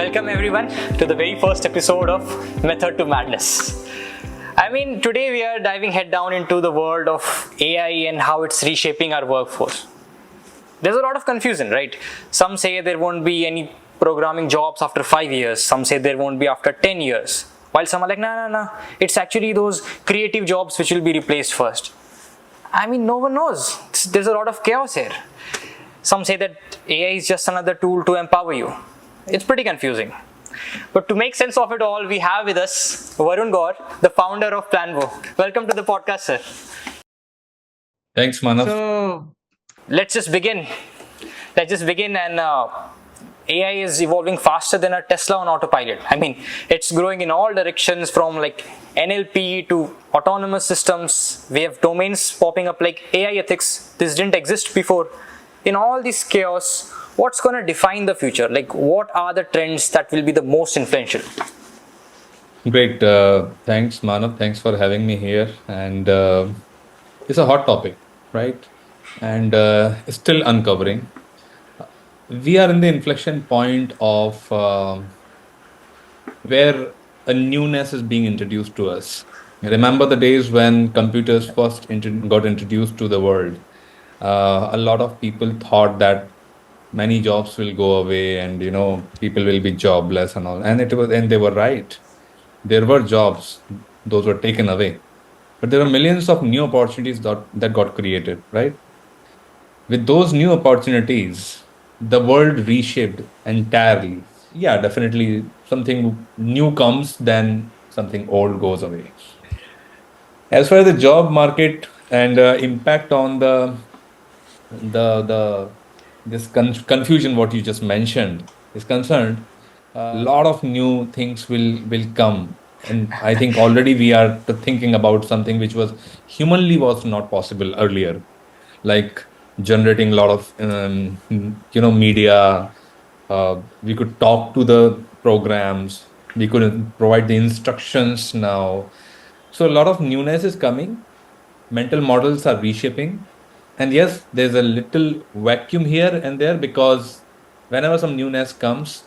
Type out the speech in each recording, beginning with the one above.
Welcome everyone to the very first episode of Method to Madness. Today we are diving head down into the world of AI and how it's reshaping our workforce. There's a lot of confusion, right? Some say there won't be any programming jobs after 5 years. Some say there won't be after 10 years. While some are like, nah. It's actually those creative jobs which will be replaced first. No one knows. There's a lot of chaos here. Some say that AI is just another tool to empower you. It's pretty confusing. But to make sense of it all, we have with us Varun Gaur, the founder of Planvo. Welcome to the podcast, sir. Thanks, Manav. So, let's just begin. And AI is evolving faster than a Tesla on autopilot. It's growing in all directions from like NLP to autonomous systems. We have domains popping up like AI ethics. This didn't exist before. In all this chaos, what's going to define the future? Like, what are the trends that will be the most influential? Great. Thanks, Manav. Thanks for having me here. And it's a hot topic, right? And it's still uncovering. We are in the inflection point of where a newness is being introduced to us. Remember the days when computers first got introduced to the world? A lot of people thought that many jobs will go away and people will be jobless and all, and they were right. There were jobs, those were taken away, but there are millions of new opportunities that got created, right? With those new opportunities, the world reshaped entirely. Yeah, definitely something new comes, then something old goes away. As far as the job market and impact on the this confusion what you just mentioned is concerned, a lot of new things will come, and I think already we are thinking about something which was humanly was not possible earlier, like generating a lot of media. We could talk to the programs, we could provide the instructions now. So a lot of newness is coming, mental models are reshaping. And yes, there's a little vacuum here and there because whenever some newness comes,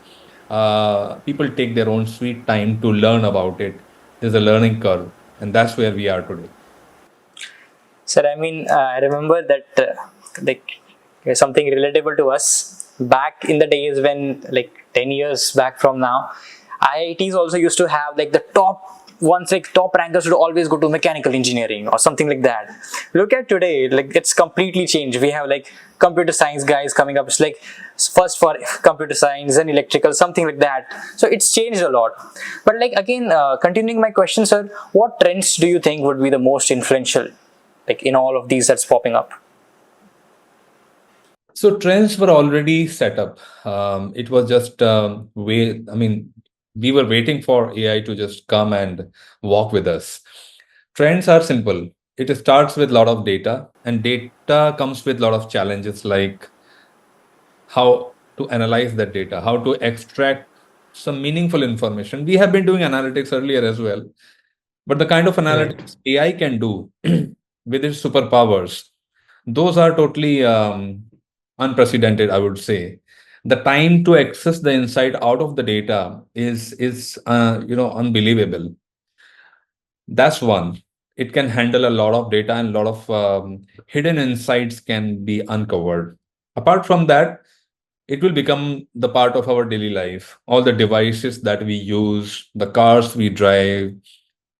people take their own sweet time to learn about it. There's a learning curve, and that's where we are today. Sir, I remember that something relatable to us back in the days when, like 10 years back from now, IITs also used to have like the top ones, like top rankers would always go to mechanical engineering or something like that. Look at today, like it's completely changed. We have like computer science guys coming up. It's like first for computer science and electrical, something like that. So it's changed a lot. But like again, continuing my question, sir, what trends do you think would be the most influential, like in all of these that's popping up? So trends were already set up. It was just we were waiting for AI to just come and walk with us. Trends are simple. It starts with a lot of data, and data comes with a lot of challenges like how to analyze that data, how to extract some meaningful information. We have been doing analytics earlier as well, but the kind of analytics AI can do with its superpowers, those are totally unprecedented, I would say. The time to access the insight out of the data is unbelievable. That's one. It can handle a lot of data, and a lot of hidden insights can be uncovered. Apart from that, it will become the part of our daily life. All the devices that we use, the cars we drive,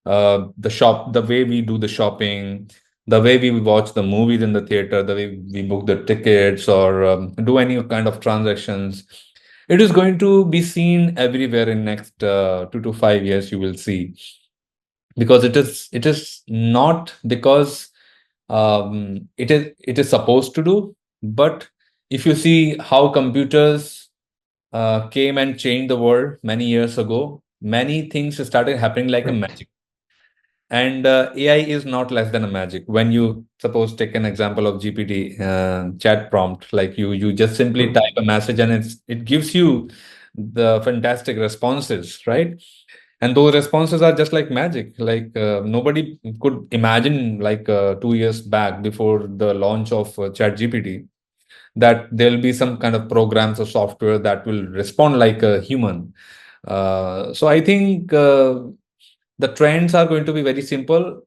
the way we do the shopping, the way we watch the movies in the theater, the way we book the tickets or do any kind of transactions. It is going to be seen everywhere in next 2 to 5 years. You will see, because it is not because it is supposed to do, but if you see how computers came and changed the world many years ago, many things started happening like a magic. And AI is not less than a magic. When you suppose take an example of GPT chat prompt, like you just simply type a message and it gives you the fantastic responses, right? And those responses are just like magic. Like nobody could imagine like 2 years back before the launch of chat GPT. that there'll be some kind of programs or software that will respond like a human. So I think the trends are going to be very simple.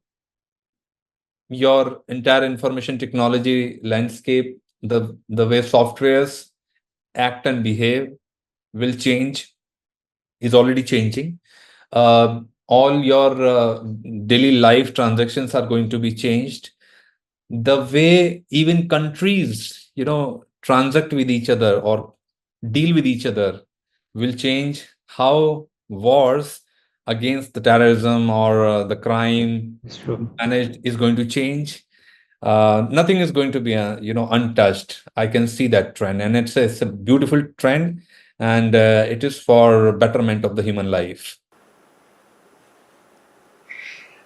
Your entire information technology landscape, the way softwares act and behave will change, is already changing. All your daily life transactions are going to be changed. The way even countries, transact with each other or deal with each other will change. How wars against the terrorism or the crime It's true. managed is going to change. Nothing is going to be untouched. I can see that trend, and it's a beautiful trend, and it is for betterment of the human life.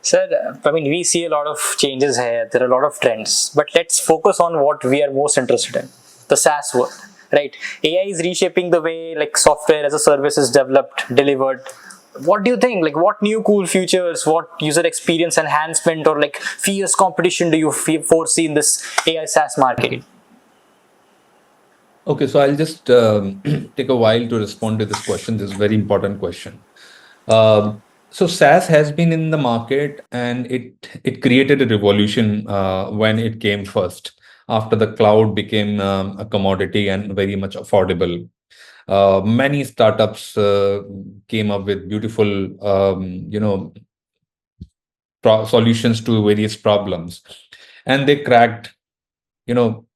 Sir, I mean, we see a lot of changes here. There are a lot of trends, but let's focus on what we are most interested in: the SaaS world. Right? AI is reshaping the way like software as a service is developed, delivered. What do you think? Like, what new cool features, what user experience enhancement, or like fierce competition do you foresee in this AI SaaS market? Okay, so I'll just take a while to respond to this question. This is a very important question. So SaaS has been in the market, and it created a revolution when it came first, after the cloud became a commodity and very much affordable. Many startups came up with beautiful, solutions to various problems, and they cracked. You know,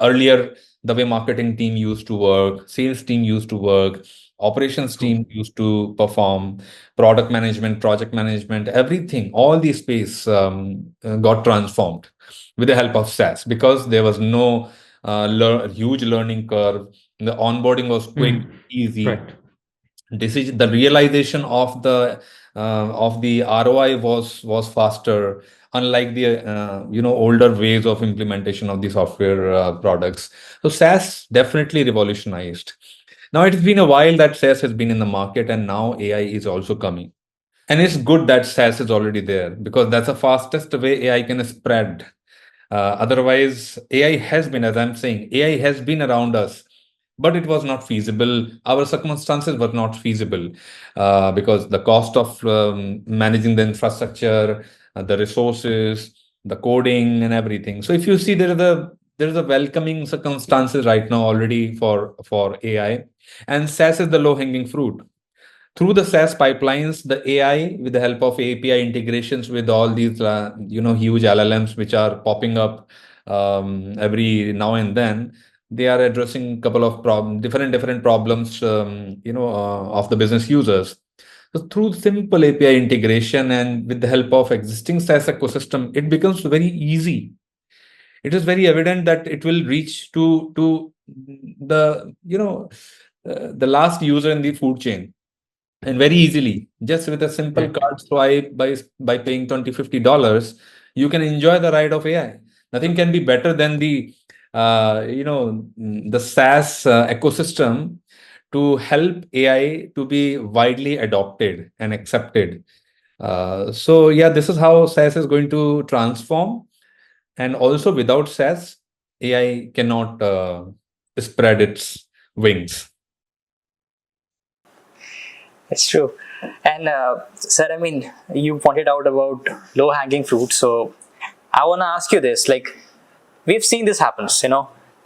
earlier, the way marketing team used to work, sales team used to work, operations team used to perform, product management, project management, everything, all the space got transformed with the help of SaaS, because there was no huge learning curve. The onboarding was quick, easy. Right. Decision, the realization of the ROI was faster, unlike the older ways of implementation of the software products. So SaaS definitely revolutionized. Now it's been a while that SaaS has been in the market, and now AI is also coming. And it's good that SaaS is already there, because that's the fastest way AI can spread. Otherwise, AI has been, as I'm saying, AI has been around us, but it was not feasible. Our circumstances were not feasible because the cost of managing the infrastructure, the resources, the coding, and everything. So if you see, there is a welcoming circumstances right now already for AI, and SaaS is the low hanging fruit. Through the SaaS pipelines, the AI, with the help of API integrations with all these huge LLMs which are popping up every now and then, they are addressing a couple of different problems of the business users. So through simple API integration and with the help of existing SaaS ecosystem, it becomes very easy. It is very evident that it will reach to the the last user in the food chain, and very easily, just with a simple Right. card swipe, by paying $20-$50, you can enjoy the ride of AI. Nothing can be better than the SaaS ecosystem to help AI to be widely adopted and accepted. So yeah, this is how SaaS is going to transform. And also, without SaaS, AI cannot spread its wings. It's true. And sir, I mean, you pointed out about low hanging fruit. So I want to ask you this: like, we've seen this happens,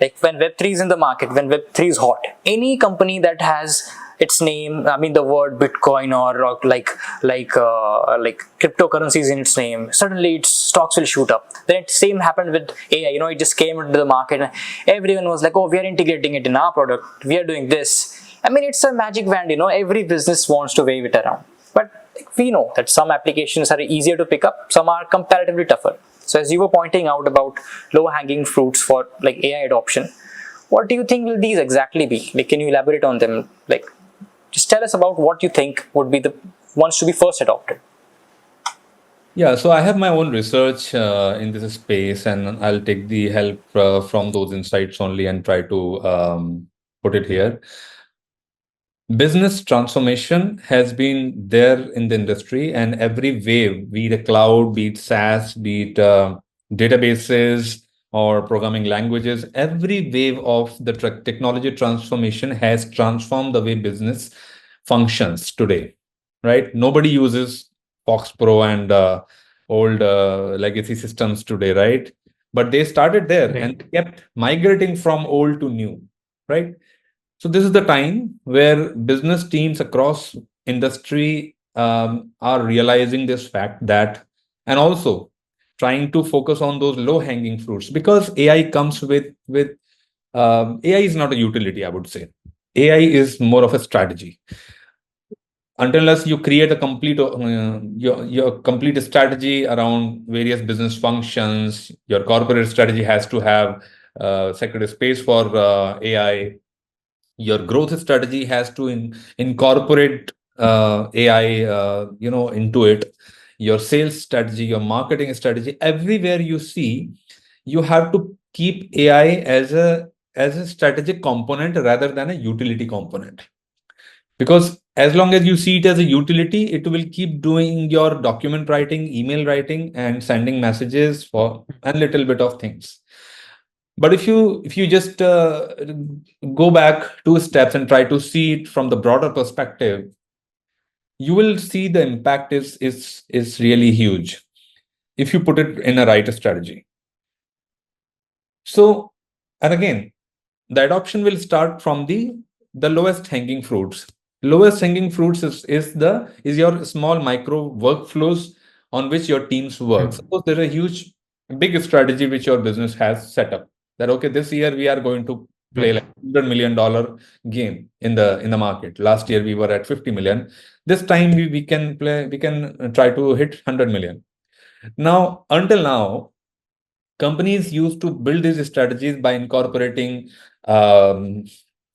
like when Web3 is in the market, when Web3 is hot, any company that has its name, I mean, the word Bitcoin or like cryptocurrencies in its name, suddenly its stocks will shoot up. Then it same happened with AI. It just came into the market, and everyone was like, "Oh, we are integrating it in our product. We are doing this." I mean, it's a magic wand. Every business wants to wave it around, but we know that some applications are easier to pick up, some are comparatively tougher. So as you were pointing out about low hanging fruits for like AI adoption, what do you think will these exactly be? Like, can you elaborate on them? Like, just tell us about what you think would be the ones to be first adopted. Yeah, so I have my own research in this space, and I'll take the help from those insights only and try to put it here. Business transformation has been there in the industry, and every wave, be it a cloud, be it SaaS, be it databases, or programming languages. Every wave of the technology transformation has transformed the way business functions today, right? Nobody uses Fox Pro and old legacy systems today, right? But they started there and kept migrating from old to new, right? So this is the time where business teams across industry are realizing this fact that, and also trying to focus on those low-hanging fruits, because AI comes with AI is not a utility, I would say. AI is more of a strategy. Unless you create a complete your complete strategy around various business functions, your corporate strategy has to have sacred space for AI. Your growth strategy has to incorporate AI, into it. Your sales strategy, your marketing strategy, everywhere you see, you have to keep AI as a strategic component rather than a utility component. Because as long as you see it as a utility, it will keep doing your document writing, email writing, and sending messages for a little bit of things. But if you just go back 2 steps and try to see it from the broader perspective, you will see the impact is really huge if you put it in a right strategy. So, and again, the adoption will start from the lowest hanging fruits. Lowest hanging fruits is your small micro workflows on which your teams work. Suppose there's a huge big strategy which your business has set up, that okay, this year we are going to play like $100 million game in the market. Last year we were at 50 million. This time we can try to hit 100 million. Now, until now, companies used to build these strategies by incorporating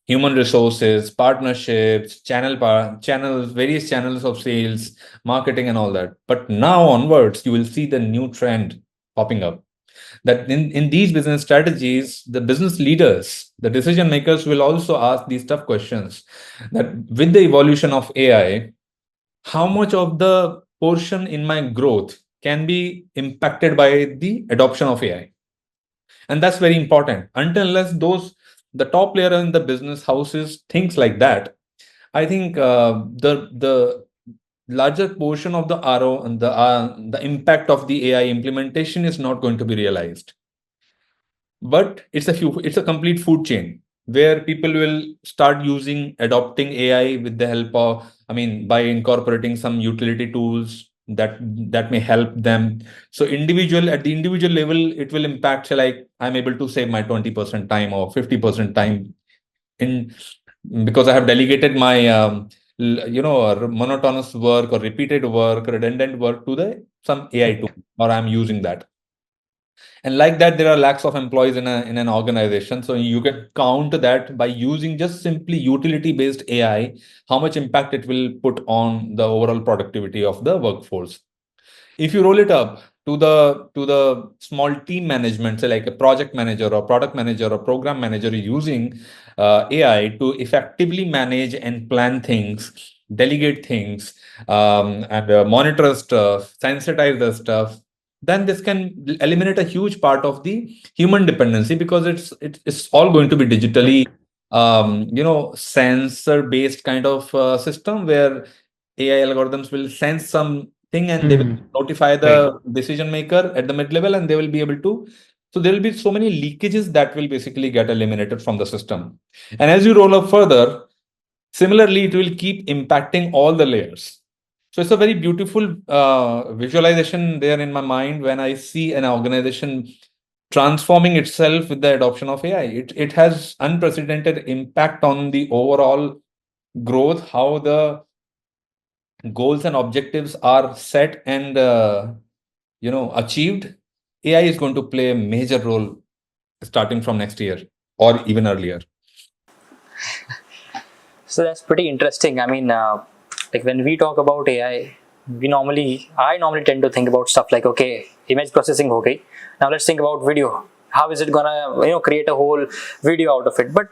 human resources, partnerships, channels, various channels of sales, marketing, and all that. But now onwards, you will see the new trend popping up, that in these business strategies, the business leaders, the decision makers will also ask these tough questions, that with the evolution of AI, how much of the portion in my growth can be impacted by the adoption of AI? And that's very important. Until unless the top layer in the business houses thinks like that, I think the larger portion of the RO and the impact of the AI implementation is not going to be realized. But it's a complete food chain where people will start adopting AI with the help of, I mean, by incorporating some utility tools that may help them. So at the individual level, it will impact, say, like I'm able to save my 20% time or 50% time in because I have delegated my monotonous work or repeated work, redundant work to some AI tool, or I'm using that. And like that, there are lakhs of employees in an organization. So you can count that by using just simply utility based AI, how much impact it will put on the overall productivity of the workforce. If you roll it up to the small team management, say like a project manager or product manager or program manager using AI to effectively manage and plan things, delegate things, and monitor stuff, sensitize the stuff, then this can eliminate a huge part of the human dependency, because it's all going to be digitally sensor based kind of system, where AI algorithms will sense something and they will notify the decision maker at the mid level, and they will be able to. So there will be so many leakages that will basically get eliminated from the system. And as you roll up further, similarly, it will keep impacting all the layers. So it's a very beautiful visualization there in my mind when I see an organization transforming itself with the adoption of AI. It has unprecedented impact on the overall growth, how the goals and objectives are set and achieved. AI is going to play a major role starting from next year or even earlier. So that's pretty interesting. I mean, like when we talk about AI, I normally tend to think about stuff like, okay, image processing, okay. Now let's think about video. How is it gonna, create a whole video out of it? But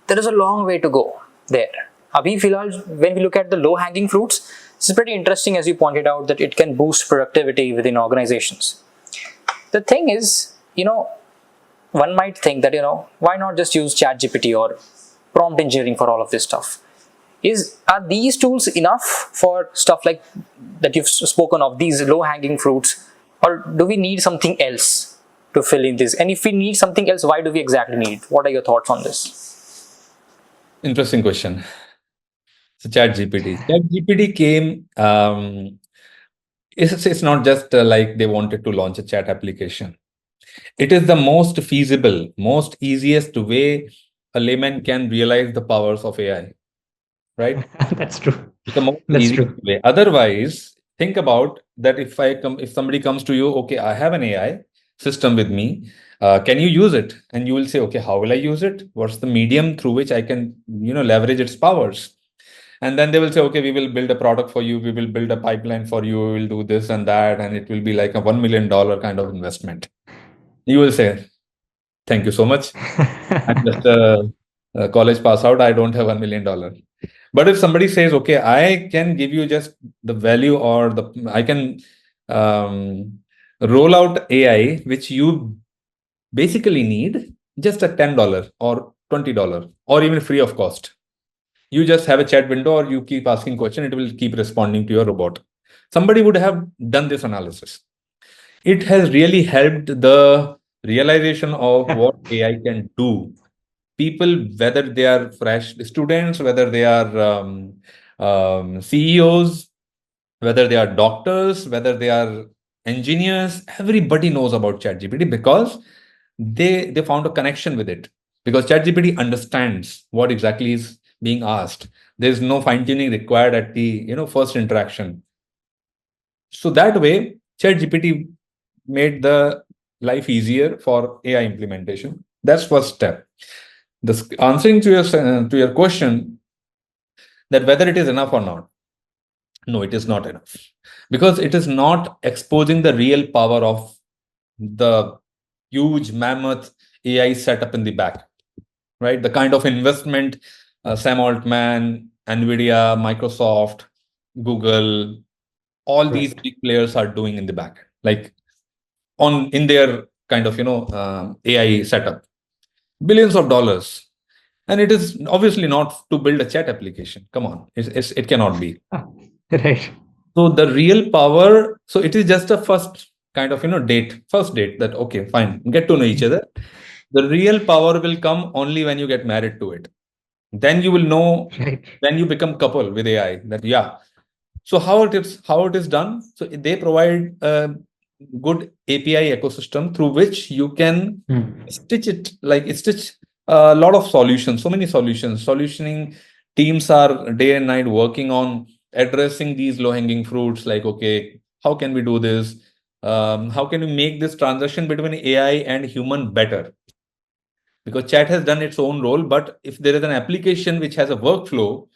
there is a long way to go there. Abhi filhal, when we look at the low-hanging fruits, it's pretty interesting, as you pointed out, that it can boost productivity within organizations. The thing is, one might think that, why not just use ChatGPT or prompt engineering for all of this stuff? Are these tools enough for stuff like that you've spoken of, these low-hanging fruits, or do we need something else to fill in this? And if we need something else, why do we exactly need it? What are your thoughts on this? Interesting question. So ChatGPT came. It's not just like they wanted to launch a chat application. It is the most feasible, most easiest way a layman can realize the powers of AI, right? That's true. It's the most That's easiest true. way. Otherwise, think about that. If somebody comes to you, okay, I have an AI system with me. Can you use it? And you will say, okay, how will I use it? What's the medium through which I can, leverage its powers? And then they will say, okay, we will build a product for you. We will build a pipeline for you. We will do this and that, and it will be like a $1 million kind of investment. You will say, thank you so much. I'm just a college pass out. I don't have $1 million. But if somebody says, okay, I can give you just the value, or I can roll out AI, which you basically need just a $10 or $20 or even free of cost. You just have a chat window, or you keep asking question, it will keep responding to your robot. Somebody would have done this analysis. It has really helped the realization of what AI can do. People, whether they are fresh students, whether they are CEOs, whether they are doctors, whether they are engineers, everybody knows about ChatGPT because they found a connection with it. Because ChatGPT understands what exactly is being asked. There is no fine tuning required at the first interaction. So that way, ChatGPT made the life easier for AI implementation. That's first step. Answering to your question, that whether it is enough or not, no, it is not enough, because it is not exposing the real power of the huge mammoth AI setup in the back, right? The kind of investment Sam Altman, Nvidia, Microsoft, Google, all these Right. big players are doing in the back, like in their kind of AI setup, billions of dollars. And it is obviously not to build a chat application. Come on, it cannot be. Right. So the real power, so it is just a first kind of first date, that okay, fine, get to know each other. The real power will come only when you get married to it. Then you will know, Right. when you become couple with AI, that yeah. So how it is done? So they provide a good API ecosystem through which you can stitch a lot of solutions, so many solutions. Solutioning teams are day and night working on addressing these low-hanging fruits, like, okay, how can we do this? How can we make this transaction between AI and human better? Because chat has done its own role, but if there is an application which has a workflow,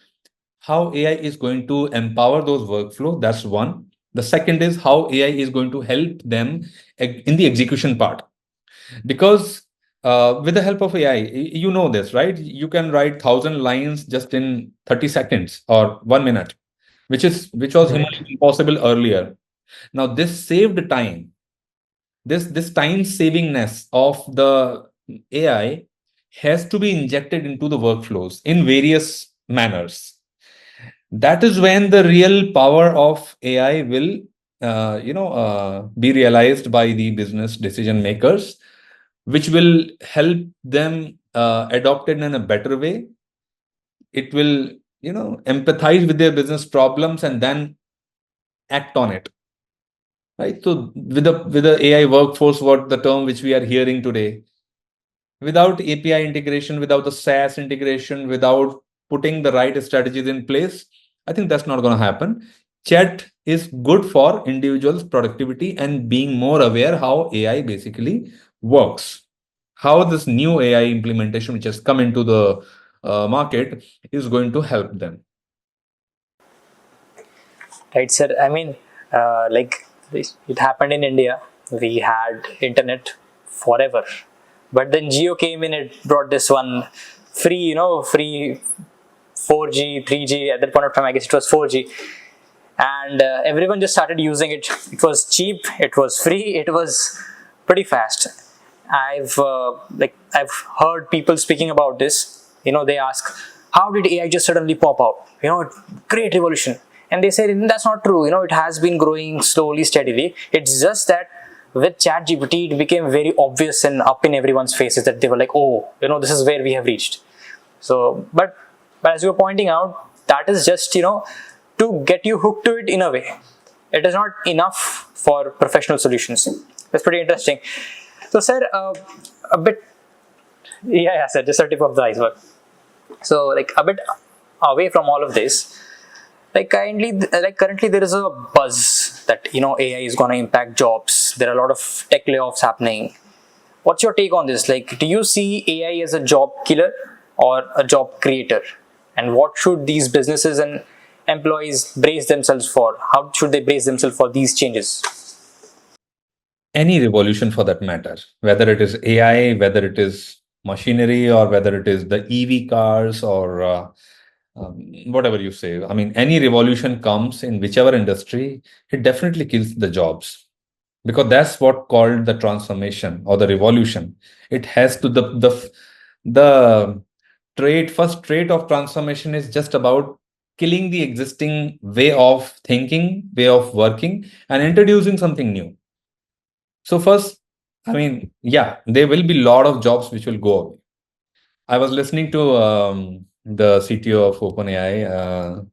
how AI is going to empower those workflow, that's one. The second is how AI is going to help them in the execution part. Because with the help of AI, you know this, right? You can write 1,000 lines just in 30 seconds or 1 minute, which was Right. humanly impossible earlier. Now this saved time. This time savingness of the AI has to be injected into the workflows in various manners. That is when the real power of AI will be realized by the business decision makers, which will help them adopt it in a better way. It will empathize with their business problems and then act on it, right? So with the AI workforce, what the term which we are hearing today, without API integration, without the SaaS integration, without putting the right strategies in place, I think that's not going to happen. Chat is good for individuals' productivity and being more aware how AI basically works, how this new AI implementation which has come into the market is going to help them. Right, sir. I mean, like it happened in India. We had internet forever, but then Geo came in. It brought this one free, free 4G, 3G. At that point of time, I guess it was 4G, and everyone just started using it. It was cheap. It was free. It was pretty fast. I've heard people speaking about this. They ask, how did AI just suddenly pop out? Great revolution. And they say that's not true. It has been growing slowly, steadily. It's just that with ChatGPT, it became very obvious and up in everyone's faces that they were like, oh, this is where we have reached. So, but as you were pointing out, that is just to get you hooked to it in a way. It is not enough for professional solutions. That's pretty interesting. So, sir, a bit, yeah, sir, just a tip of the iceberg. So, like a bit away from all of this, currently there is a buzz that AI is going to impact jobs. There are a lot of tech layoffs happening. What's your take on this? Like, do you see AI as a job killer or a job creator? And what should these businesses and employees brace themselves for? How should they brace themselves for these changes? Any revolution for that matter, whether it is AI, whether it is machinery, or whether it is the EV cars, or whatever you say. I mean, any revolution comes in whichever industry, it definitely kills the jobs, because that's what called the transformation or the revolution. It has to the first trait of transformation is just about killing the existing way of thinking, way of working, and introducing something new. So first, I mean, yeah, there will be a lot of jobs which will go away. I was listening to the CTO of OpenAI,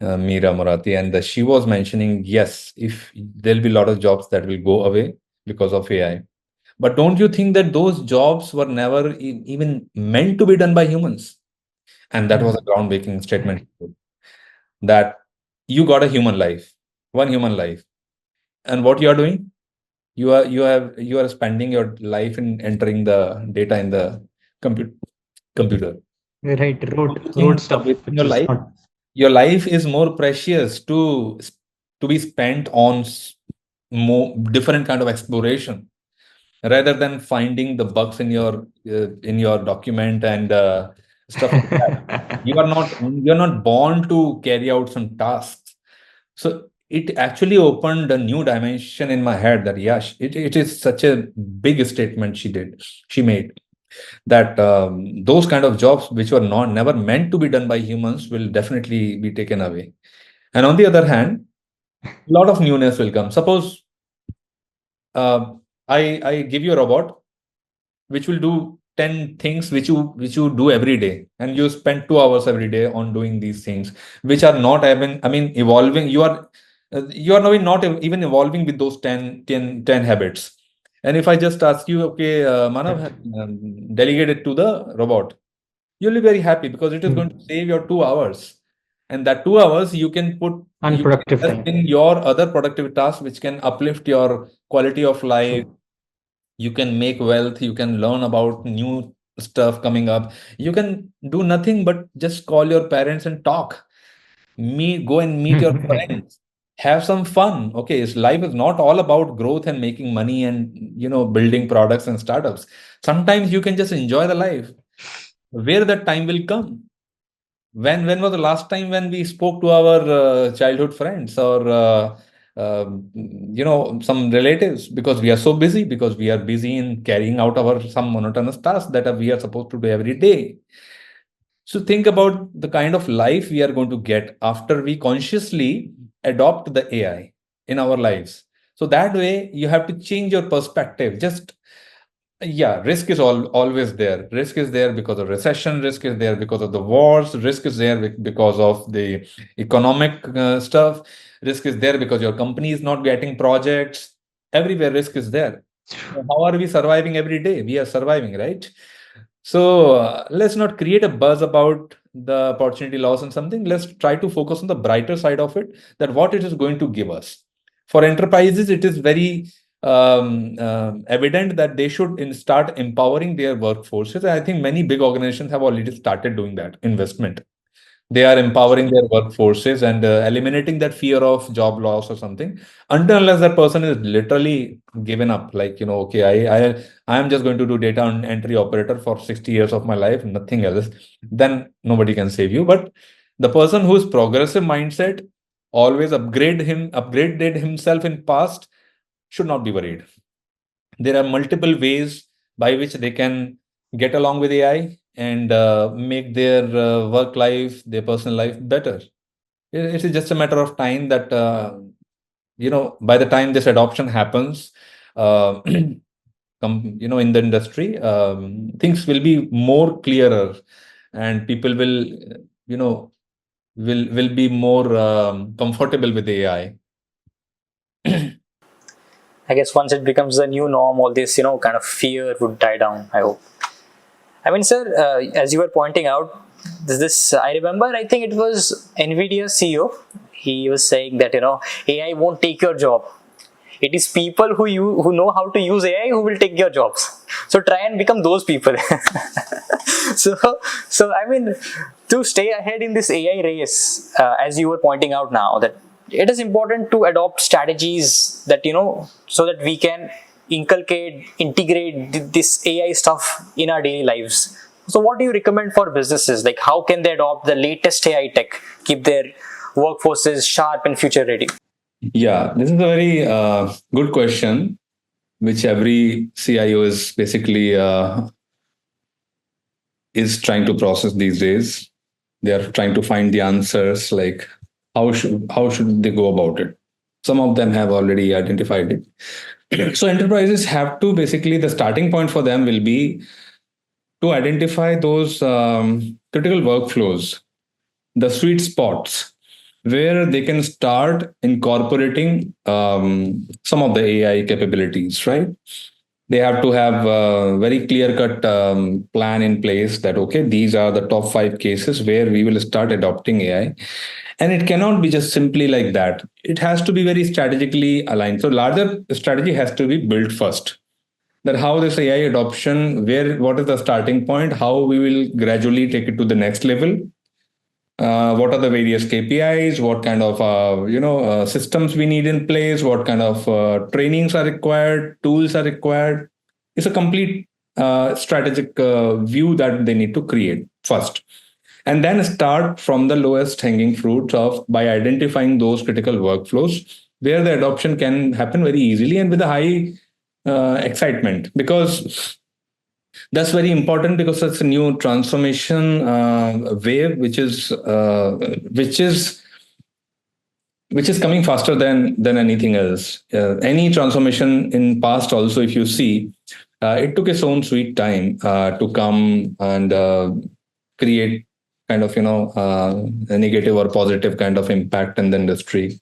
Meera Murati, and she was mentioning, yes, if there'll be a lot of jobs that will go away because of AI. But don't you think that those jobs were never even meant to be done by humans? And that was a groundbreaking statement, that you got a human life, one human life, and what you are doing, you are spending your life in entering the data in the computer. Right, Don't you rote think stuff, which your is life not. your life is more precious to be spent on more different kind of exploration, rather than finding the bugs in your document and stuff like that. You're not born to carry out some tasks. So it actually opened a new dimension in my head, that yeah, it is such a big statement she made, that those kind of jobs which were not never meant to be done by humans will definitely be taken away. And on the other hand, a lot of newness will come. Suppose uh, I give you a robot which will do 10 things which you do every day, and you spend 2 hours every day on doing these things, which are not even, I mean, evolving. You are not even evolving with those 10 habits. And if I just ask you, okay, Manav, delegate it to the robot, you'll be very happy, because it is going to save your 2 hours. And that 2 hours you can Unproductive invest time. in your other productive tasks, which can uplift your quality of life. True. You can make wealth, you can learn about new stuff coming up. You can do nothing but just call your parents and talk, go and meet your friends, have some fun. Okay, life is not all about growth and making money and building products and startups. Sometimes you can just enjoy the life. Where that time will come? When was the last time when we spoke to our childhood friends, or some relatives? Because we are so busy, because we are busy in carrying out our some monotonous tasks that we are supposed to do every day. So think about the kind of life we are going to get after we consciously adopt the AI in our lives. So that way you have to change your perspective. Just yeah, risk is always there. Risk is there because of recession. Risk is there because of the wars. Risk is there because of the economic stuff. Risk is there because your company is not getting projects. Everywhere risk is there. So how are we surviving every day? We are surviving, right? So let's not create a buzz about the opportunity loss and something. Let's try to focus on the brighter side of it, that what it is going to give us. For enterprises, it is very evident that they should start empowering their workforces. I think many big organizations have already started doing that investment. They are empowering their workforces and eliminating that fear of job loss or something, until unless that person is literally given up, like, okay, I am just going to do data entry operator for 60 years of my life, nothing else. Then nobody can save you. But the person whose progressive mindset always upgraded himself in past should not be worried. There are multiple ways by which they can get along with AI and make their work life, their personal life better. It is just a matter of time that by the time this adoption happens, uh, in the industry, things will be more clearer, and people will, will be more comfortable with AI. I guess once it becomes the new norm, all this, kind of fear would die down, I hope. I mean, sir, as you were pointing out, I remember, I think it was NVIDIA CEO. He was saying that, AI won't take your job. It is people who know how to use AI who will take your jobs. So try and become those people. so, I mean, to stay ahead in this AI race, as you were pointing out now, that it is important to adopt strategies that, so that we can integrate this AI stuff in our daily lives. So what do you recommend for businesses? Like, how can they adopt the latest AI tech, keep their workforces sharp and future ready? Yeah, this is a very good question, which every CIO is basically is trying to process these days. They are trying to find the answers, like how should they go about it. Some of them have already identified it. So enterprises have to, basically, the starting point for them will be to identify those critical workflows, the sweet spots where they can start incorporating some of the AI capabilities, right? They have to have a very clear cut plan in place that, okay, these are the top 5 cases where we will start adopting AI. And it cannot be just simply like that. It has to be very strategically aligned. So larger strategy has to be built first, that how this AI adoption, what is the starting point, how we will gradually take it to the next level, what are the various KPIs, what kind of systems we need in place, what kind of trainings are required, tools are required. It's a complete strategic view that they need to create first, and then start from the lowest hanging fruits of by identifying those critical workflows where the adoption can happen very easily and with a high excitement, because that's very important, because it's a new transformation wave which is coming faster than anything else. Any transformation in past also, if you see, it took its own sweet time to come and create kind of a negative or positive kind of impact in the industry.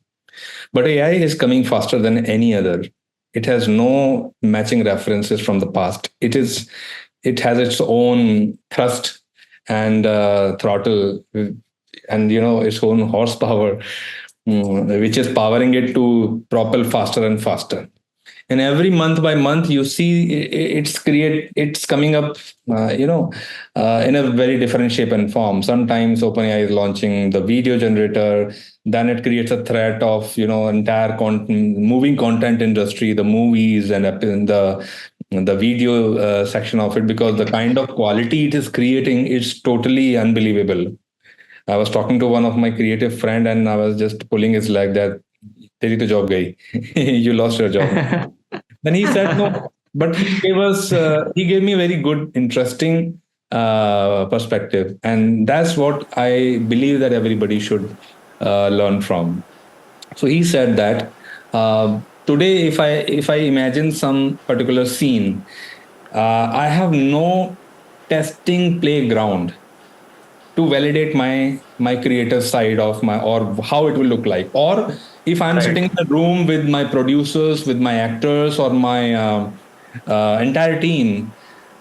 But AI is coming faster than any other. It has no matching references from the past. It has its own thrust and throttle, and its own horsepower, which is powering it to propel faster and faster. And every month by month, you see it's coming up, in a very different shape and form. Sometimes OpenAI is launching the video generator, then it creates a threat of entire moving content industry, the movies and the video section of it, because the kind of quality it is creating is totally unbelievable. I was talking to one of my creative friend, and I was just pulling his leg that तेरी तो job गई, you lost your job. Then he said no, but he gave me a very good, interesting perspective, and that's what I believe that everybody should learn from. So he said that today, if I imagine some particular scene, I have no testing playground to validate my creative side of my, or how it will look like, or if I'm sitting in a room with my producers, with my actors, or my entire team,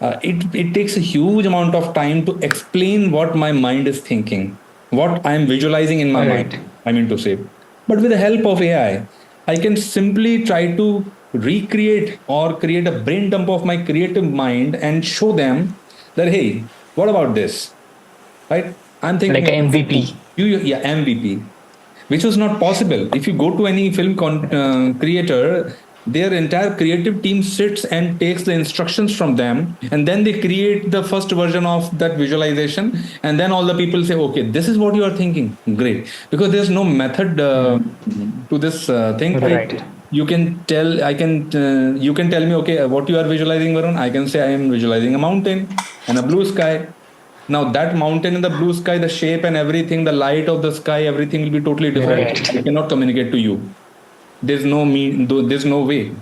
it takes a huge amount of time to explain what my mind is thinking, what I'm visualizing in my mind, I mean to say. But with the help of AI, I can simply try to recreate or create a brain dump of my creative mind and show them that, hey, what about this? Right? I'm thinking like MVP. Yeah, MVP, which was not possible. If you go to any film creator, their entire creative team sits and takes the instructions from them, and then they create the first version of that visualization, and then all the people say, okay, this is what you are thinking. Great. Because there's no method to this thing. Right. you can tell, you can tell me, okay, what you are visualizing, Varun. I can say I am visualizing a mountain and a blue sky. Now that mountain and the blue sky, the shape and everything, the light of the sky, everything will be totally different. Right. I cannot communicate to you. There's no way.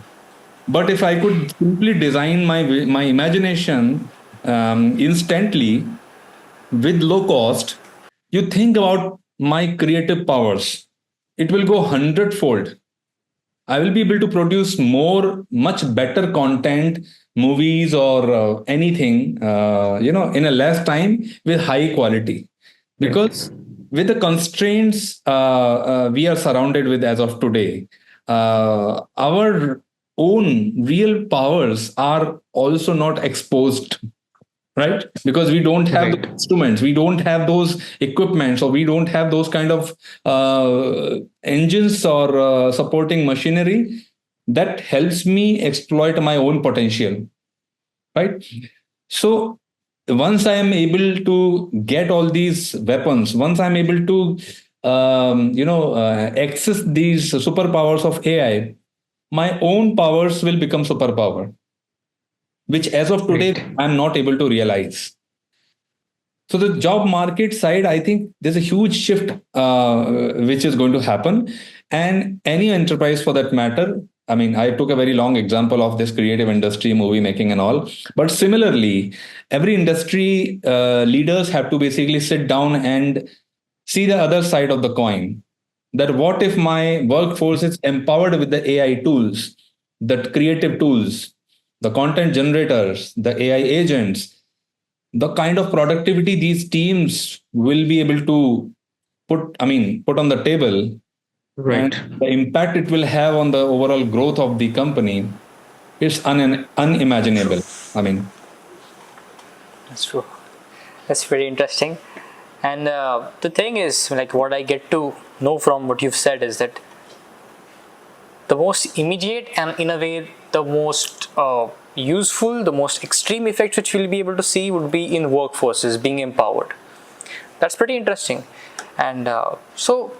But if I could simply design my imagination instantly with low cost, you think about my creative powers, it will go hundredfold. I will be able to produce more, much better content, movies or anything, in a less time with high quality. Because with the constraints we are surrounded with as of today, our own real powers are also not exposed, right? Because we don't have the Right. instruments, we don't have those equipments, or we don't have those kind of engines or supporting machinery that helps me exploit my own potential, right? So once I am able to get all these weapons, once I'm able to access these superpowers of AI, my own powers will become superpower, which as of today Right. I'm not able to realize. So the job market side, I think there's a huge shift which is going to happen, and any enterprise for that matter. I mean, I took a very long example of this creative industry, movie making, and all. But similarly, every industry leaders have to basically sit down and see the other side of the coin. That what if my workforce is empowered with the AI tools, the creative tools, the content generators, the AI agents, the kind of productivity these teams will be able to put on the table, and Right. the impact it will have on the overall growth of the company is unimaginable. I mean, That's true. That's very interesting. And the thing is, like, what I get to know from what you've said is that the most immediate and, in a way, the most useful, the most extreme effects which we'll be able to see would be in workforces being empowered. That's pretty interesting. And so,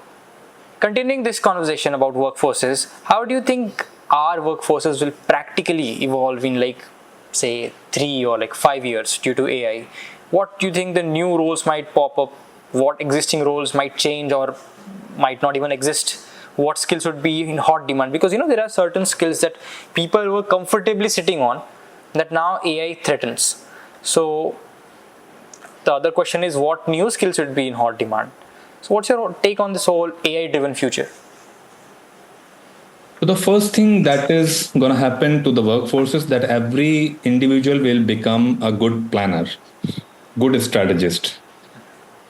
continuing this conversation about workforces, how do you think our workforces will practically evolve in, like, say 3 or like 5 years due to AI? What do you think the new roles might pop up? What existing roles might change or might not even exist? What skills would be in hot demand? Because there are certain skills that people were comfortably sitting on that now AI threatens. So the other question is, what new skills would be in hot demand? So what's your take on this whole AI driven future? so the first thing that is going to happen to the workforce is that every individual will become a good planner, good strategist.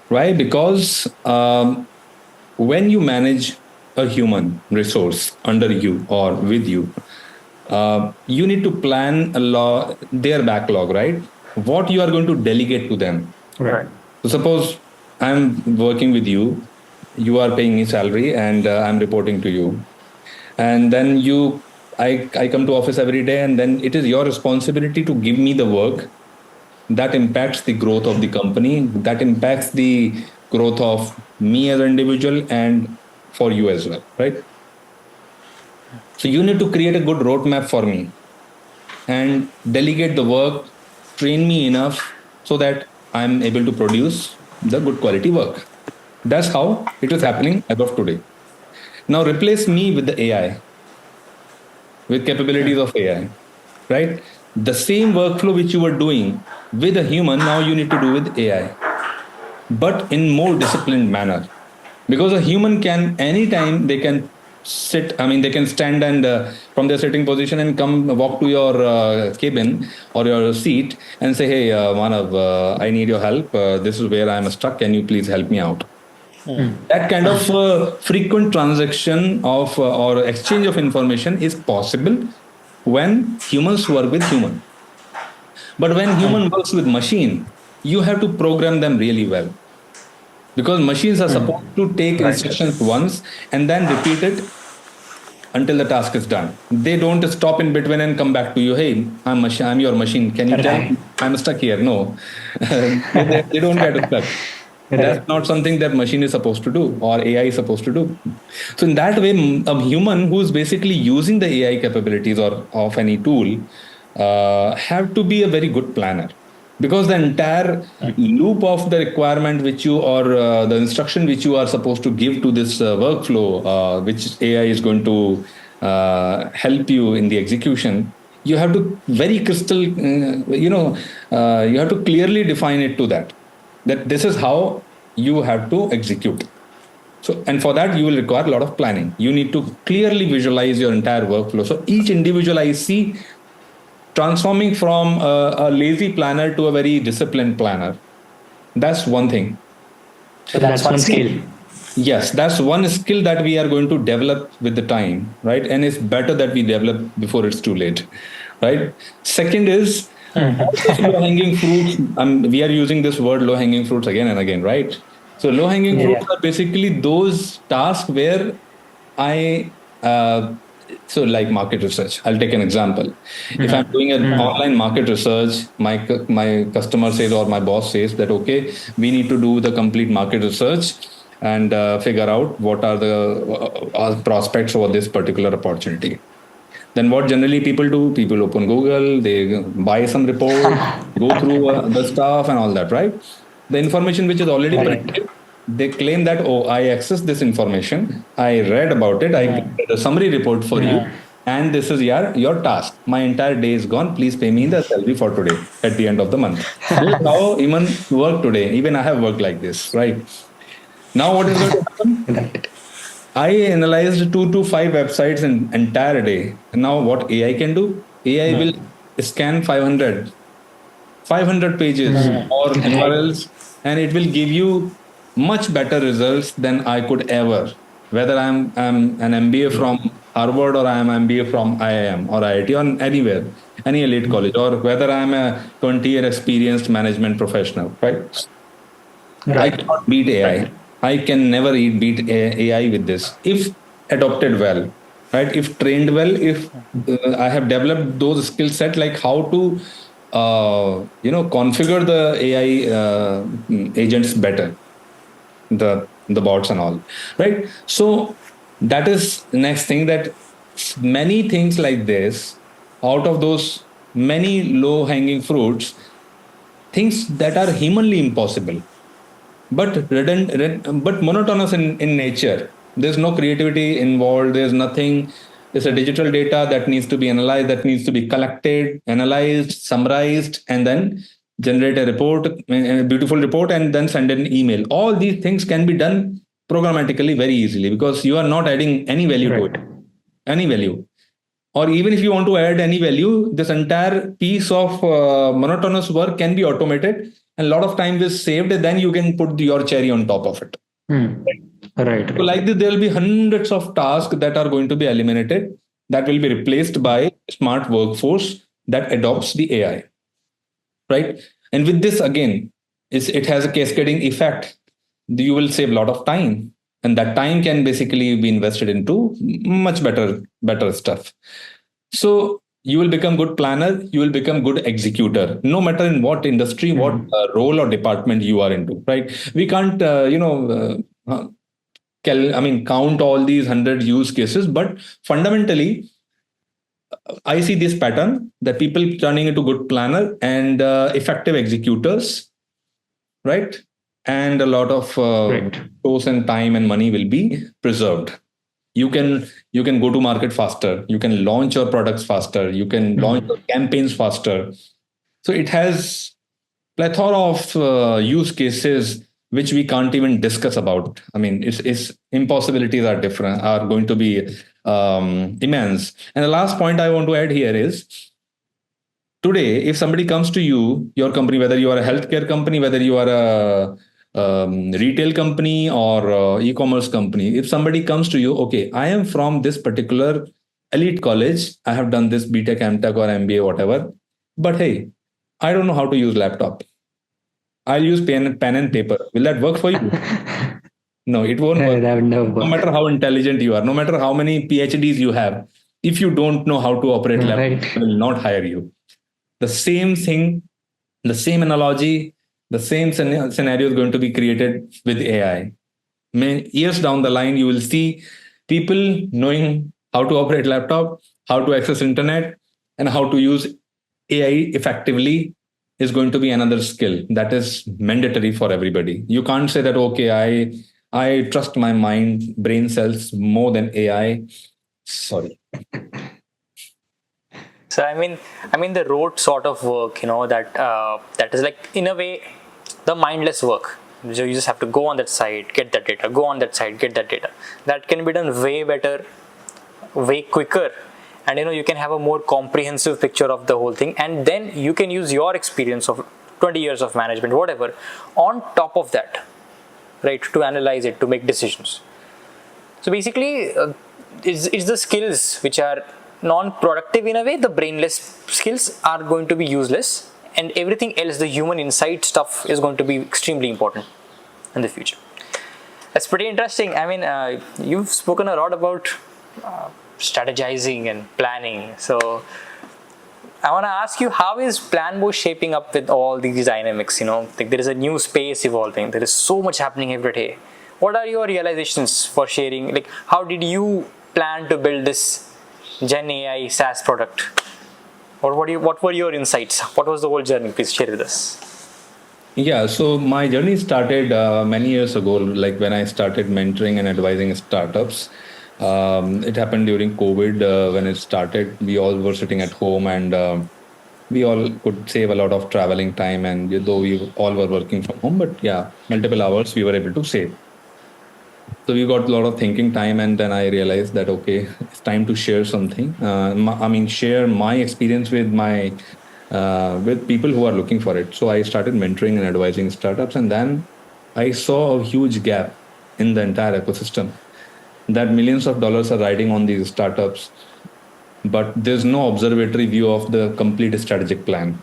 Why? Because when you manage a human resource under you or with you, you need to plan their backlog, right? What you are going to delegate to them. Right. So suppose I'm working with you, you are paying me salary, and I'm reporting to you, and then I come to office every day, and then it is your responsibility to give me the work that impacts the growth of the company, that impacts the growth of me as an individual and for you as well, right? So you need to create a good roadmap for me and delegate the work, train me enough so that I'm able to produce the good quality work. That's how it is happening as of today. Now replace me with the AI, with capabilities of AI, right? The same workflow which you were doing with a human, now you need to do with AI, but in more disciplined manner. Because a human can anytime they can they can stand and from their sitting position and come walk to your cabin or your seat and say, hey, Manav, I need your help, this is where I'm stuck, can you please help me out? That kind of frequent transaction of or exchange of information is possible when humans work with human. But when human works with machine, you have to program them really well, because machines are supposed to take Right. instructions once and then repeat it until the task is done. They don't stop in between and come back to you. Hey, I'm your machine. Can you tell me? Right. I'm stuck here? No, they don't get stuck. That's not something that machine is supposed to do or AI is supposed to do. So in that way, a human who's basically using the AI capabilities or of any tool have to be a very good planner, because the entire loop of the requirement which you or the instruction which you are supposed to give to this workflow, which AI is going to help you in the execution, you have to very crystal, you have to clearly define it to that this is how you have to execute. So, and for that, you will require a lot of planning. You need to clearly visualize your entire workflow. So each individual I see transforming from a lazy planner to a very disciplined planner. That's one thing. So that's one skill. Yes, that's one skill that we are going to develop with the time, right? And it's better that we develop before it's too late, right? Second is low hanging fruits. We are using this word low hanging fruits again and again, right? So low hanging fruits are basically those tasks where I so like market research. I'll take an example. If I'm doing an online market research, my customer says or my boss says that okay, we need to do the complete market research and figure out what are the prospects for this particular opportunity. Then what generally people do? People open Google, they buy some report, go through the stuff and all that, right? The information which is already printed, they claim that, oh, I accessed this information, I read about it, I created a summary report for you, and this is your task. My entire day is gone. Please pay me the salary for today at the end of the month. This is how even work today. Even I have worked like this, right? Now what is going to happen? I analyzed 2 to 5 websites in entire day. And now what AI can do? AI will scan 500 pages or URLs, and it will give you much better results than I could ever. Whether I'm an MBA from Harvard or I'm MBA from IIM or IIT or anywhere, any elite college, or whether I'm a 20-year experienced management professional, right? I cannot beat AI. I can never beat AI with this if adopted well, right? If trained well, if I have developed those skill set, like how to, configure the AI agents better, the bots and all, right? So that is the next thing, that many things like this, out of those many low hanging fruits, things that are humanly impossible but but monotonous in nature. There's no creativity involved. There's nothing. It's a digital data that needs to be analyzed, that needs to be collected, analyzed, summarized, and then generate a report, a beautiful report, and then send an email. All these things can be done programmatically very easily because you are not adding any value to it. Any value. Or even if you want to add any value, this entire piece of monotonous work can be automated and a lot of time is saved. And then you can put your cherry on top of it. Right. So like this, there will be hundreds of tasks that are going to be eliminated, that will be replaced by smart workforce that adopts the AI. Right. And with this, again, it has a cascading effect. You will save a lot of time. And that time can basically be invested into much better stuff. So you will become good planner, you will become good executor, no matter in what industry, what role or department you are into, right? We can't, count all these 100 use cases, but fundamentally, I see this pattern that people turning into good planner and effective executors, right? And a lot of resource and time and money will be preserved. You can go to market faster. You can launch your products faster. You can launch your campaigns faster. So it has plethora of use cases which we can't even discuss about. I mean, its impossibilities are going to be immense. And the last point I want to add here is, today, if somebody comes to you, your company, whether you are a healthcare company, whether you are a retail company or e-commerce company, if somebody comes to you, okay, I am from this particular elite college, I have done this BTech, MTech or MBA, whatever, but hey, I don't know how to use laptop. I'll use pen and paper. Will that work for you? No, it won't work. No matter how intelligent you are, no matter how many PhDs you have, if you don't know how to operate laptop, I will not hire you. The same thing, the same analogy The same scenario is going to be created with AI. Years down the line, you will see people knowing how to operate laptop, how to access internet, and how to use AI effectively is going to be another skill that is mandatory for everybody. You can't say that, okay, I trust my brain cells more than AI. Sorry. So I mean the rote sort of work, that is like in a way the mindless work. So you just have to go on that site, get that data, go on that site, get that data. That can be done way better, way quicker, and you can have a more comprehensive picture of the whole thing, and then you can use your experience of 20 years of management, whatever, on top of that, right, to analyze it, to make decisions. So basically, it's the skills which are non-productive in a way. The brainless skills are going to be useless, and everything else, the human insight stuff, is going to be extremely important in the future. That's pretty interesting. I mean, you've spoken a lot about strategizing and planning. So I want to ask you, how is Planbo shaping up with all these dynamics? Like there is a new space evolving. There is so much happening every day. What are your realizations for sharing? Like, how did you plan to build this Gen AI SaaS product? Or what were your insights? What was the whole journey? Please share with us. Yeah, so my journey started many years ago, like when I started mentoring and advising startups. It happened during COVID when it started. We all were sitting at home, and we all could save a lot of traveling time. And though we all were working from home, but yeah, multiple hours we were able to save. So we got a lot of thinking time, and then I realized that, okay, it's time to share something. Share my experience with with people who are looking for it. So I started mentoring and advising startups, and then I saw a huge gap in the entire ecosystem. That millions of dollars are riding on these startups, but there's no observatory view of the complete strategic plan.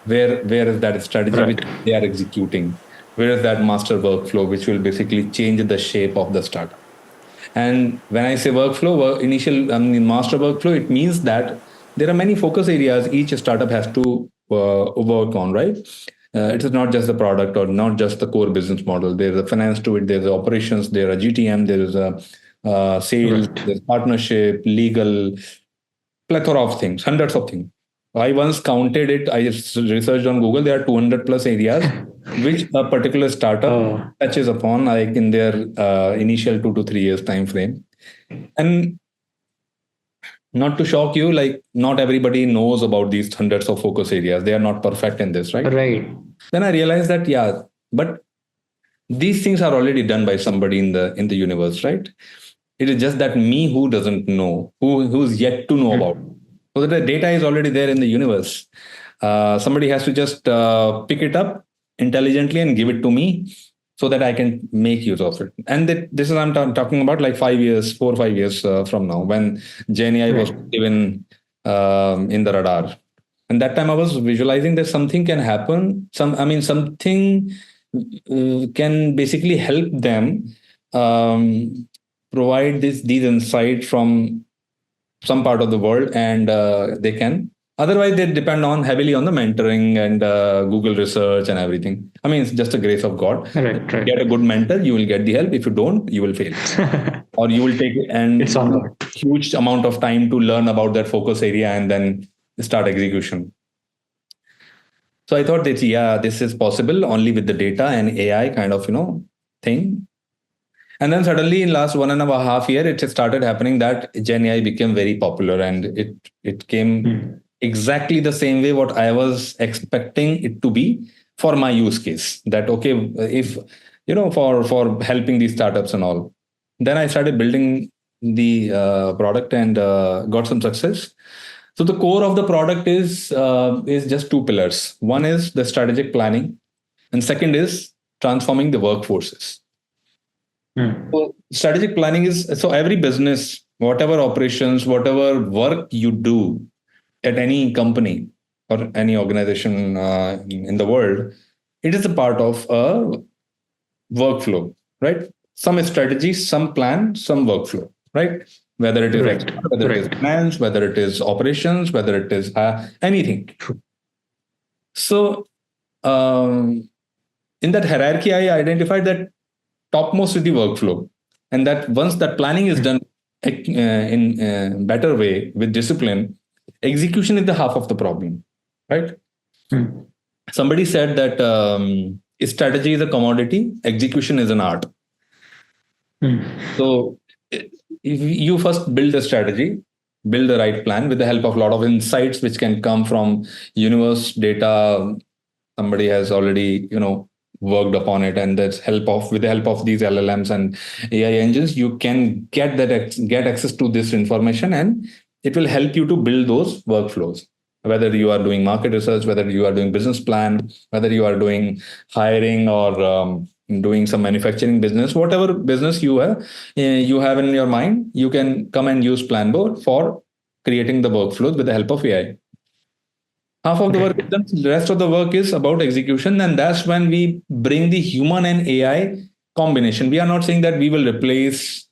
Where is that strategy which they are executing? Where is that master workflow which will basically change the shape of the startup? And when I say workflow, master workflow, it means that there are many focus areas each startup has to work on, right? It is not just the product or not just the core business model. There's a finance to it, there's operations, there are GTM, there is a sales, there's partnership, legal, plethora of things, hundreds of things. I once counted it. I researched on Google. There are 200 plus areas which a particular startup touches upon, like in their initial 2 to 3 years time frame. And not to shock you, like not everybody knows about these hundreds of focus areas. They are not perfect in this, right? Right. Then I realized that but these things are already done by somebody in the universe, right? It is just that me who doesn't know, who's yet to know about. So the data is already there in the universe. Somebody has to just pick it up intelligently and give it to me so that I can make use of it. And this is I'm talking about like 4 or 5 years from now, when Gen AI was even in the radar. And that time I was visualizing that something can happen. Something can basically help them provide these insights from some part of the world, and they can. Otherwise, they depend on heavily on the mentoring and Google research and everything. I mean, it's just a grace of God. Right. If you get a good mentor, you will get the help. If you don't, you will fail, or you will take It's on God. huge amount of time to learn about that focus area and then start execution. So I thought that this is possible only with the data and AI kind of thing. And then suddenly in last 1.5 years, it started happening that Gen AI became very popular, and it came exactly the same way what I was expecting it to be for my use case. That okay, if for helping these startups and all. Then I started building the product and got some success. So the core of the product is just two pillars. One is the strategic planning, and second is transforming the workforces. So strategic planning is, so every business, whatever operations, whatever work you do at any company or any organization in the world, it is a part of a workflow, right? Some strategy, some plan, some workflow, right? Whether it is whether it is finance, whether it is operations, whether it is anything. So In that hierarchy, I identified that topmost is the workflow, and that once that planning is done in a better way with discipline, execution is the half of the problem, right? Mm. Somebody said that strategy is a commodity, execution is an art. Mm. So if you first build a strategy, build the right plan with the help of a lot of insights which can come from universe data. Somebody has already, worked upon it, and that's help of with the help of these LLMs and AI engines, you can get access to this information, and it will help you to build those workflows. Whether you are doing market research, whether you are doing business plan, whether you are doing hiring or doing some manufacturing business, whatever business you have in your mind, you can come and use Planbo for creating the workflows with the help of AI. Half of the work is done, the rest of the work is about execution, and that's when we bring the human and AI combination. We are not saying that we will replace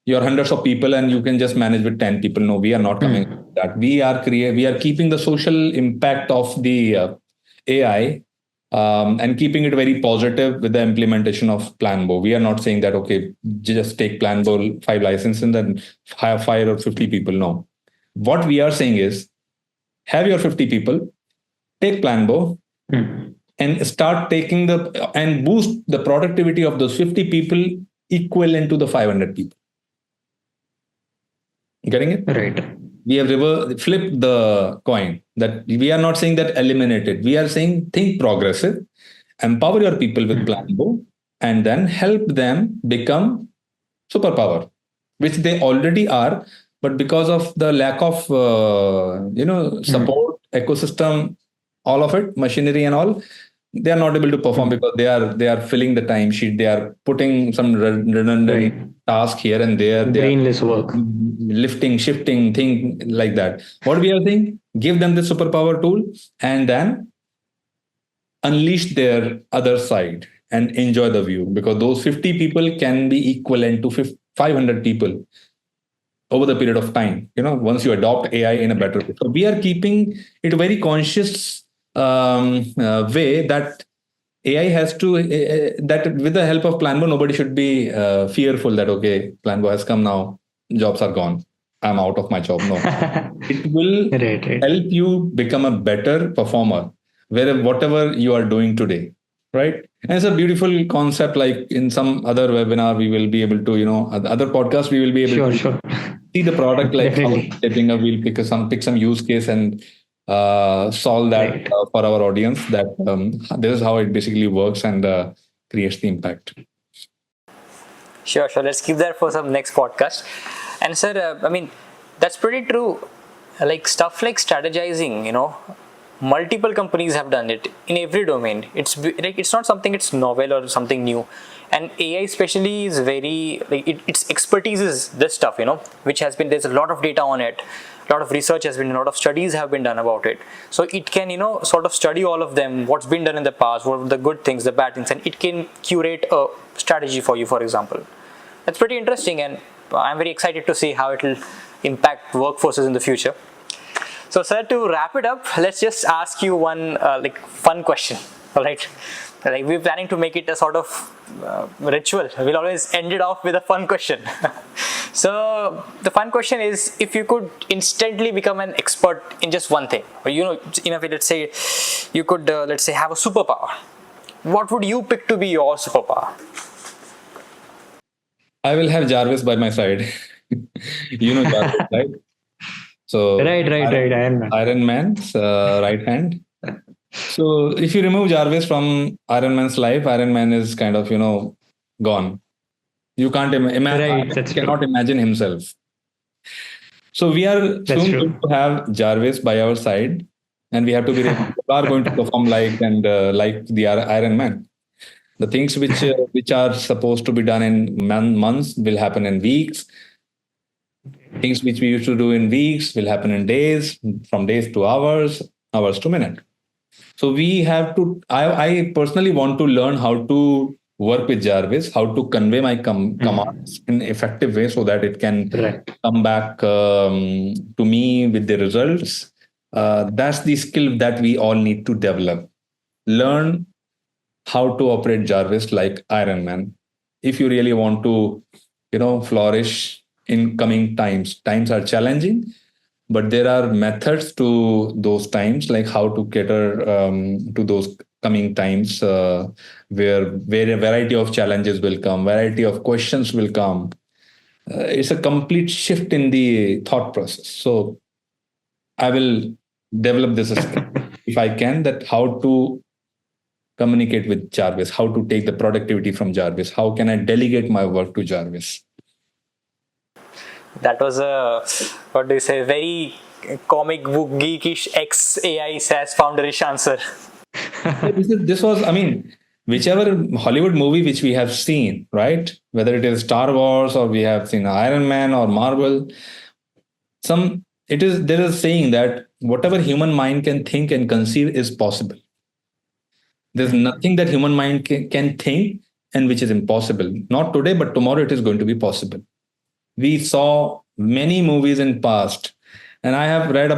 your hundreds of people and you can just manage with 10 people. No, we are not coming to that. We are keeping the social impact of the AI, and keeping it very positive with the implementation of Planbo. We are not saying that, okay, just take Planbo 5 licenses and then hire 5 or 50 people. No. What we are saying is, have your 50 people, take Planbo, and start taking and boost the productivity of those 50 people equivalent to the 500 people. Getting it? Right. We have flipped the coin, that we are not saying that eliminate it. We are saying think progressive, empower your people with Planbo, and then help them become superpower, which they already are. But because of the lack of support, ecosystem, all of it, machinery and all, they are not able to perform because they are filling the timesheet. They are putting some redundant task here and there. They Brainless work. Lifting, shifting, thing like that. What we are saying, give them the superpower tool and then unleash their other side and enjoy the view, because those 50 people can be equivalent to 500 people over the period of time, once you adopt AI in a better way. So we are keeping it a very conscious way that AI has to, that with the help of Planbo, nobody should be fearful that, okay, Planbo has come now, jobs are gone, I'm out of my job. No, it will help you become a better performer, whatever you are doing today, right? And it's a beautiful concept. Like in some other webinar, we will be able to, other podcasts, we will be able to see the product, like how it's shaping up. We'll pick some use case and solve that for our audience. That this is how it basically works and creates the impact. Sure. Let's keep that for some next podcast. And sir, that's pretty true. Like stuff like strategizing, multiple companies have done it in every domain. It's not something it's novel or something new. And AI especially is very, its expertise is this stuff, which has been, there's a lot of data on it. A lot of research has been, a lot of studies have been done about it. So it can, sort of study all of them, what's been done in the past, what are the good things, the bad things, and it can curate a strategy for you, for example. That's pretty interesting, and I'm very excited to see how it will impact workforces in the future. So sir, to wrap it up, let's just ask you one fun question. All right, we're planning to make it a sort of ritual. We'll always end it off with a fun question. So the fun question is, if you could instantly become an expert in just one thing, or in a way, let's say you could let's say have a superpower, what would you pick to be your superpower? I will have Jarvis by my side. Jarvis, right? So right. Iron Man's right hand. So if you remove Jarvis from Iron Man's life, Iron Man is kind of gone. You can't imagine. Cannot imagine himself. So we are soon going to have Jarvis by our side, and we have to are going to perform like the Iron Man. The things which are supposed to be done in months will happen in weeks. Things which we used to do in weeks will happen in days, from days to hours, hours to minutes. So we have to, I personally want to learn how to work with Jarvis, how to convey my commands in an effective way so that it can come back to me with the results. That's the skill that we all need to develop. Learn how to operate Jarvis like Iron Man. If you really want to, flourish in coming times. Times are challenging, but there are methods to those times, like how to cater to those coming times, where a variety of challenges will come, variety of questions will come. It's a complete shift in the thought process. So I will develop this skill if I can, that how to communicate with Jarvis, how to take the productivity from Jarvis, how can I delegate my work to Jarvis. That was a, what do you say, very comic book geekish ex AI SaaS founderish answer. This was, I mean, whichever Hollywood movie which we have seen, right? Whether it is Star Wars or we have seen Iron Man or Marvel, there is a saying that whatever human mind can think and conceive is possible. There's nothing that human mind can think and which is impossible. Not today, but tomorrow it is going to be possible. We saw many movies in past, and I have read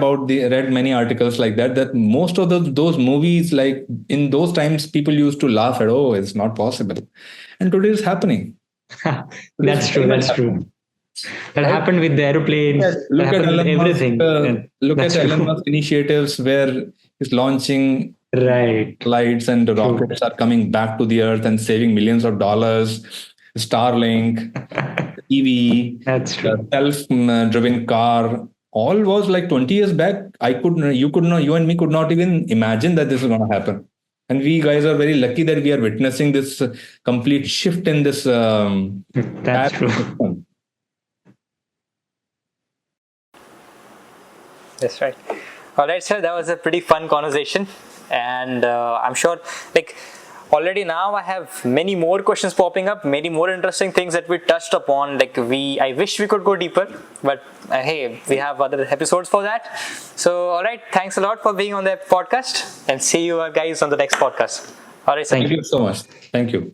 many articles like that most of those movies, like in those times, people used to laugh at, oh, it's not possible, and today it's happening. That's true. That happened with the aeroplanes. Yes, look at everything. Look at Elon Musk initiatives where he's launching flights and the rockets are coming back to the earth and saving millions of dollars. Starlink, EV, that's true. Self-driven car, all was like 20 years back. You and me could not even imagine that this is going to happen. And we guys are very lucky that we are witnessing this complete shift in this. That's true. System. That's right. All right, sir. That was a pretty fun conversation, and I'm sure, like, already now I have many more questions popping up, many more interesting things that we touched upon. Like, I wish we could go deeper, but hey, we have other episodes for that. So, all right. Thanks a lot for being on the podcast, and see you guys on the next podcast. All right, sir. Thank you so much. Thank you.